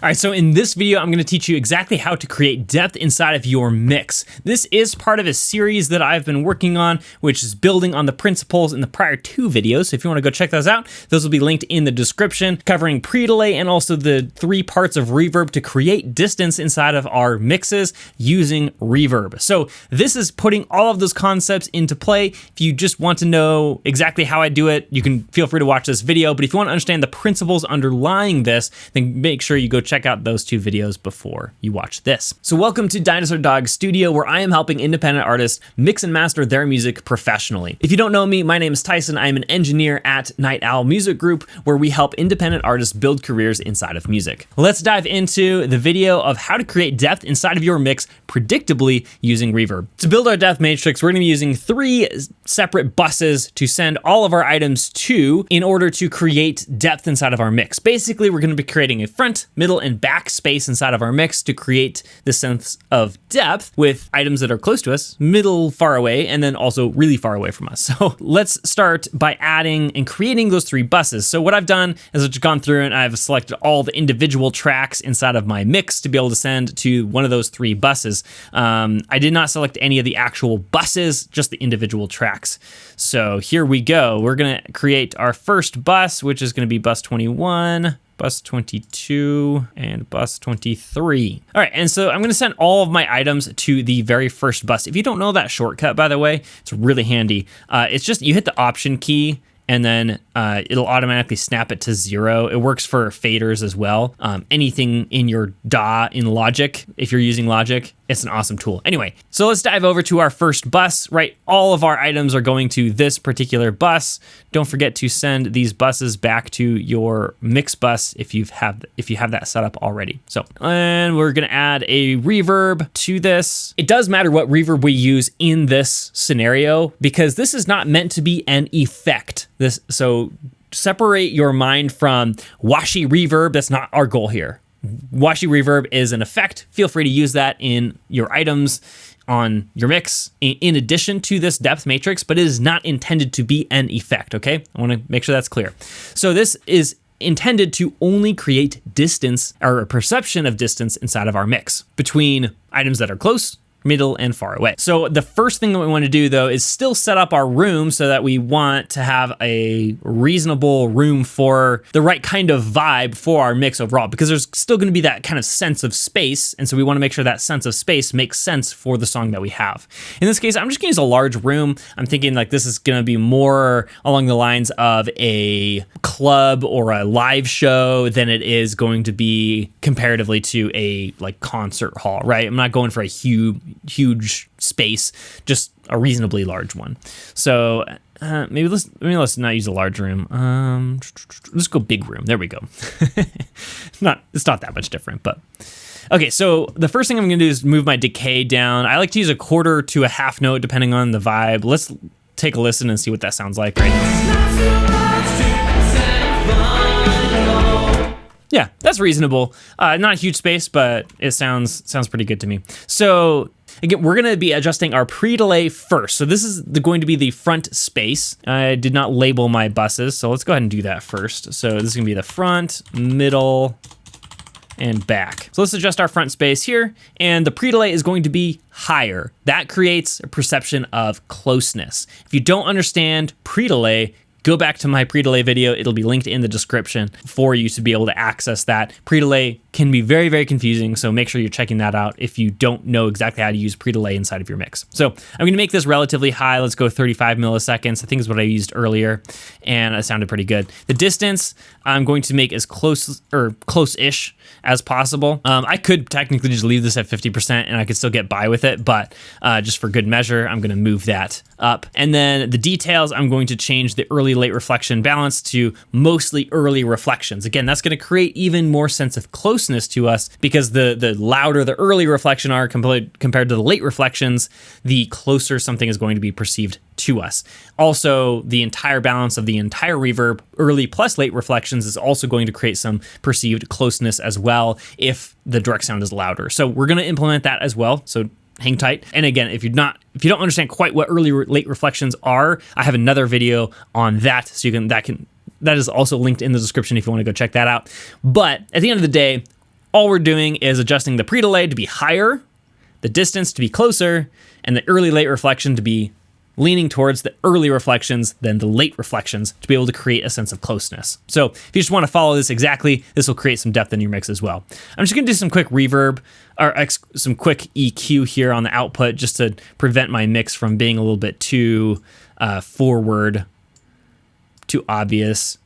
All right, so in this video, I'm gonna teach you exactly how to create depth inside of your mix. This is part of a series that I've been working on, which is building on the principles in the prior two videos. So if you wanna go check those out, those will be linked in the description, covering pre-delay and also the 3 parts of reverb to create distance inside of our mixes using reverb. So this is putting all of those concepts into play. If you just want to know exactly how I do it, you can feel free to watch this video. But if you wanna understand the principles underlying this, then make sure you go check out those 2 videos before you watch this. So welcome to Dinosaur Dog Studio, where I am helping independent artists mix and master their music professionally. If you don't know me, my name is Tyson. I am an engineer at Night Owl Music Group, where we help independent artists build careers inside of music. Let's dive into the video of how to create depth inside of your mix predictably using reverb. To build our depth matrix, we're gonna be using 3 separate buses to send all of our items to in order to create depth inside of our mix. Basically, we're gonna be creating a front, middle, and back space inside of our mix to create the sense of depth with items that are close to us, middle, far away, and then also really far away from us. So let's start by adding and creating those 3 buses. So what I've done is I've gone through and I've selected all the individual tracks inside of my mix to be able to send to one of those 3 buses. I did not select any of the actual buses, just the individual tracks. So here we go. We're gonna create our first bus, which is gonna be bus 21, bus 22, and bus 23. All right, and so I'm gonna send all of my items to the very first bus. If you don't know that shortcut, by the way, it's really handy. It's just, you hit the Option key, and then it'll automatically snap it to 0. It works for faders as well. Anything in your DAW in Logic, if you're using Logic, it's an awesome tool. Anyway, so let's dive over to our first bus, right? All of our items are going to this particular bus. Don't forget to send these buses back to your mix bus if you have that set up already. So, and we're gonna add a reverb to this. It does matter what reverb we use in this scenario because this is not meant to be an effect. So separate your mind from washy reverb. That's not our goal here. Washy reverb is an effect. Feel free to use that in your items on your mix in addition to this depth matrix, but it is not intended to be an effect, okay? I wanna make sure that's clear. So this is intended to only create distance or a perception of distance inside of our mix between items that are close, middle, and far away. So the first thing that we want to do though is still set up our room so that we want to have a reasonable room for the right kind of vibe for our mix overall, because there's still going to be that kind of sense of space. And so we want to make sure that sense of space makes sense for the song that we have. In this case, I'm just gonna use a large room. I'm thinking like this is gonna be more along the lines of a club or a live show than it is going to be comparatively to a like concert hall, right? I'm not going for a huge space, just a reasonably large one. So maybe let's not use a large room. Let's go big room. There we go. It's not that much different, but okay. So the first thing I'm gonna do is move my decay down. I like to use a quarter to a half note depending on the vibe. Let's take a listen and see what that sounds like right now. Yeah, that's reasonable. Not a huge space, but it sounds pretty good to me. So again, we're gonna be adjusting our pre-delay first. So this is going to be the front space. I did not label my buses, so let's go ahead and do that first. So this is gonna be the front, middle, and back. So let's adjust our front space here, and the pre-delay is going to be higher. That creates a perception of closeness. If you don't understand pre-delay, go back to my pre-delay video. It'll be linked in the description for you to be able to access that. Pre-delay can be very, very confusing, so make sure you're checking that out if you don't know exactly how to use pre-delay inside of your mix. So I'm gonna make this relatively high. Let's go 35 milliseconds. I think is what I used earlier, and it sounded pretty good. The distance, I'm going to make as close-ish as possible. I could technically just leave this at 50% and I could still get by with it, but just for good measure, I'm gonna move that up. And then the details, I'm going to change the early-late reflection balance to mostly early reflections. Again, that's gonna create even more sense of closeness to us because the louder the early reflection are compared to the late reflections, the closer something is going to be perceived to us. Also, the entire balance of the entire reverb, early plus late reflections, is also going to create some perceived closeness as well if the direct sound is louder. So we're gonna implement that as well. So hang tight. And again, if you don't understand quite what early late reflections are, I have another video on that, so you can that is also linked in the description if you want to go check that out. But at the end of the day, all we're doing is adjusting the pre-delay to be higher, the distance to be closer, and the early late reflection to be leaning towards the early reflections than the late reflections to be able to create a sense of closeness. So if you just want to follow this exactly, this will create some depth in your mix as well. I'm just going to do some quick reverb or some quick EQ here on the output just to prevent my mix from being a little bit too forward, too obvious,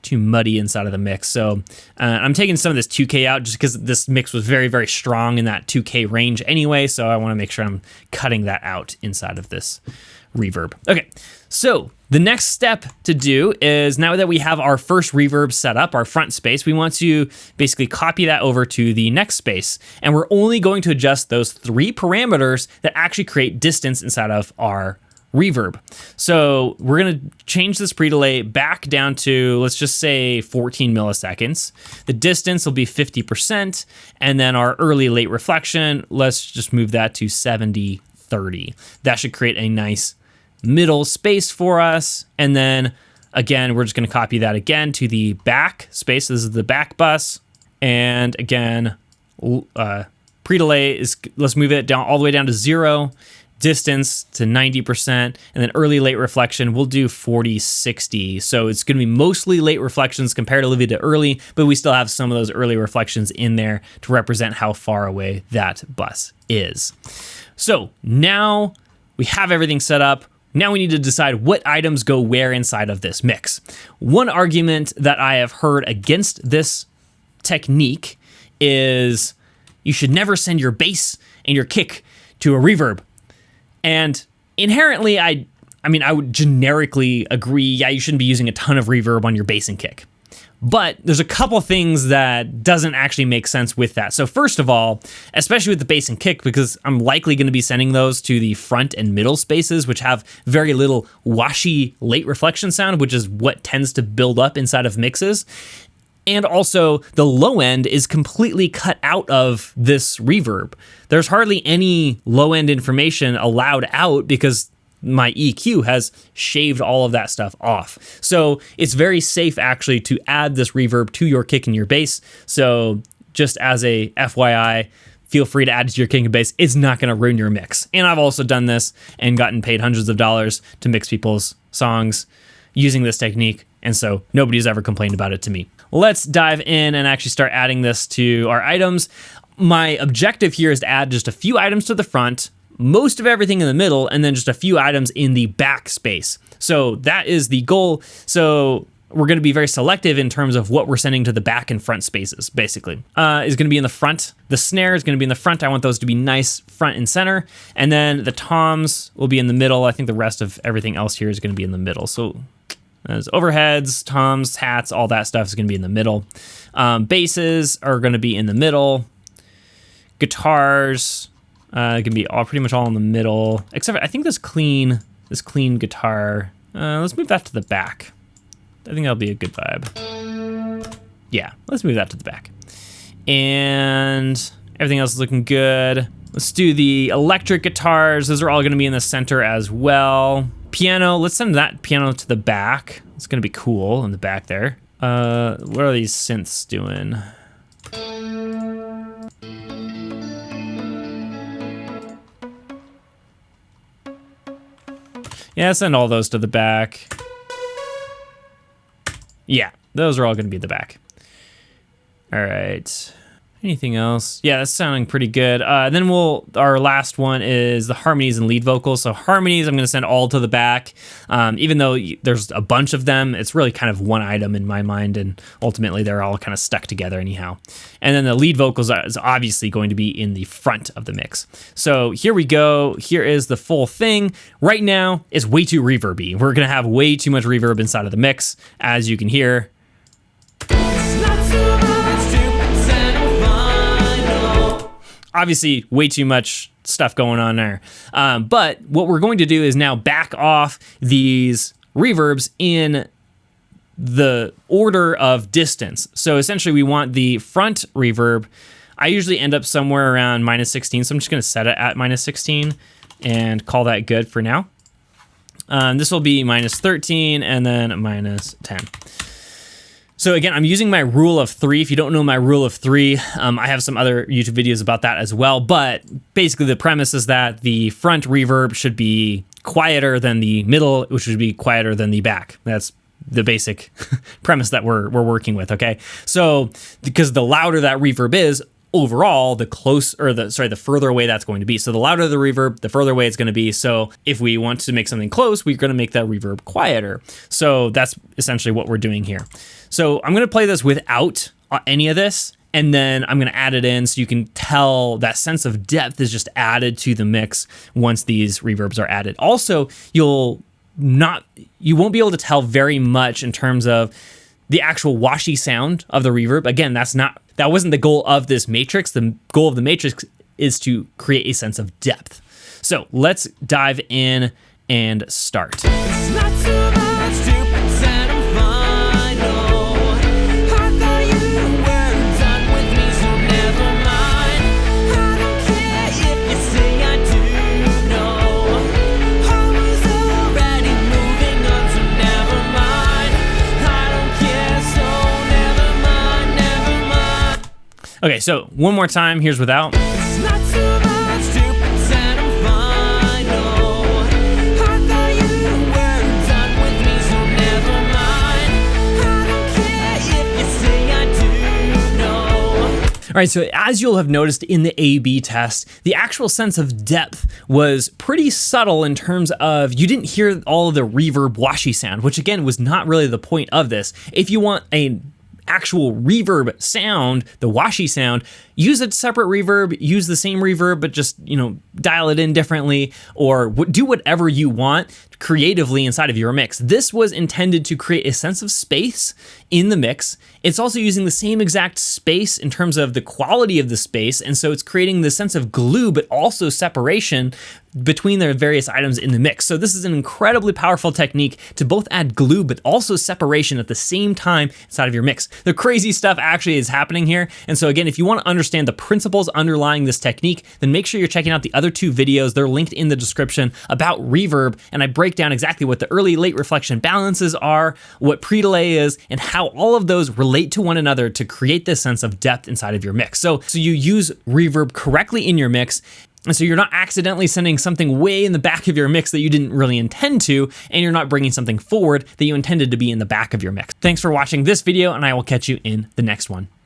too muddy inside of the mix. So I'm taking some of this 2K out just because this mix was very, very strong in that 2K range anyway. So I want to make sure I'm cutting that out inside of this reverb. Okay, so the next step to do is now that we have our first reverb set up, our front space, we want to basically copy that over to the next space. And we're only going to adjust those 3 parameters that actually create distance inside of our reverb. So we're going to change this pre-delay back down to, let's just say 14 milliseconds. The distance will be 50%. And then our early late reflection, let's just move that to 70-30. That should create a nice middle space for us. And then again, we're just going to copy that again to the back space. This is the back bus. And again, pre-delay is, let's move it down all the way down to 0. Distance to 90%, and then early late reflection, we'll do 40-60. So it's going to be mostly late reflections comparatively to early, but we still have some of those early reflections in there to represent how far away that bus is. So now we have everything set up. Now we need to decide what items go where inside of this mix. One argument that I have heard against this technique is you should never send your bass and your kick to a reverb. And inherently, I would generically agree, yeah, you shouldn't be using a ton of reverb on your bass and kick. But there's a couple things that doesn't actually make sense with that. So first of all, especially with the bass and kick, because I'm likely going to be sending those to the front and middle spaces, which have very little washy late reflection sound, which is what tends to build up inside of mixes. And also, the low end is completely cut out of this reverb. There's hardly any low end information allowed out because my EQ has shaved all of that stuff off. So it's very safe actually to add this reverb to your kick and your bass. So just as a FYI, feel free to add it to your kick and bass. It's not going to ruin your mix. And I've also done this and gotten paid hundreds of dollars to mix people's songs using this technique. And so nobody's ever complained about it to me. Let's dive in and actually start adding this to our items. My objective here is to add just a few items to the front, most of everything in the middle, and then just a few items in the back space. So that is the goal. So we're going to be very selective in terms of what we're sending to the back and front spaces, basically. Is going to be in the front. The snare is going to be in the front. I want those to be nice front and center. And then the toms will be in the middle. I think the rest of everything else here is going to be in the middle. So as overheads, toms, hats, all that stuff is going to be in the middle. Basses are going to be in the middle. Guitars can be pretty much all in the middle, except for, I think this clean guitar. Let's move that to the back. I think that'll be a good vibe. Yeah, let's move that to the back. And everything else is looking good. Let's do the electric guitars. Those are all going to be in the center as well. Piano, let's send that piano to the back. It's going to be cool in the back there. What are these synths doing? Yeah, send all those to the back. Yeah, those are all going to be the back. All right. Anything else? Yeah, that's sounding pretty good. Then our last one is the harmonies and lead vocals. So harmonies, I'm going to send all to the back. Even though there's a bunch of them, it's really kind of one item in my mind, and ultimately they're all kind of stuck together anyhow. And then the lead vocals is obviously going to be in the front of the mix. So here we go. Here is the full thing. Right now, it's way too reverby. We're going to have way too much reverb inside of the mix, as you can hear. Obviously, way too much stuff going on there. But what we're going to do is now back off these reverbs in the order of distance. So essentially, we want the front reverb. I usually end up somewhere around -16, so I'm just going to set it at -16 and call that good for now. This will be -13 and then -10. So again, I'm using my rule of 3. If you don't know my rule of 3, I have some other YouTube videos about that as well. But basically the premise is that the front reverb should be quieter than the middle, which should be quieter than the back. That's the basic premise that we're working with, okay? So because the louder that reverb is, overall, the further away that's going to be. So the louder the reverb, the further away it's going to be. So if we want to make something close, we're going to make that reverb quieter. So that's essentially what we're doing here. So I'm going to play this without any of this, and then I'm going to add it in so you can tell that sense of depth is just added to the mix once these reverbs are added. Also, you won't be able to tell very much in terms of the actual washy sound of the reverb. Again, that wasn't the goal of this matrix. The goal of the matrix is to create a sense of depth. So let's dive in and start. It's not too much to pretend I'm fine, no. I thought you were done with me, so never mind. I don't care if you say I do, no. I was already moving on, so never mind. I don't care, so never mind, never mind. Okay, so one more time. Here's without. It's not too much to pretend I'm fine, no. I thought you were done with me, so never mind. I don't care if you say I do, no. All right, so as you'll have noticed in the A/B test, the actual sense of depth was pretty subtle in terms of you didn't hear all of the reverb washy sound, which again was not really the point of this. If you want a actual reverb sound, the washy sound, use a separate reverb, use the same reverb, but just, dial it in differently, or do whatever you want creatively inside of your mix. This was intended to create a sense of space in the mix. It's also using the same exact space in terms of the quality of the space, and so it's creating the sense of glue, but also separation between the various items in the mix. So this is an incredibly powerful technique to both add glue, but also separation at the same time inside of your mix. The crazy stuff actually is happening here. And so again, if you want to understand the principles underlying this technique, then make sure you're checking out the other 2 videos. They're linked in the description about reverb, and I break down exactly what the early late reflection balances are, what pre-delay is, and how all of those relate to one another to create this sense of depth inside of your mix. So you use reverb correctly in your mix, and so you're not accidentally sending something way in the back of your mix that you didn't really intend to, and you're not bringing something forward that you intended to be in the back of your mix. Thanks for watching this video, and I will catch you in the next one.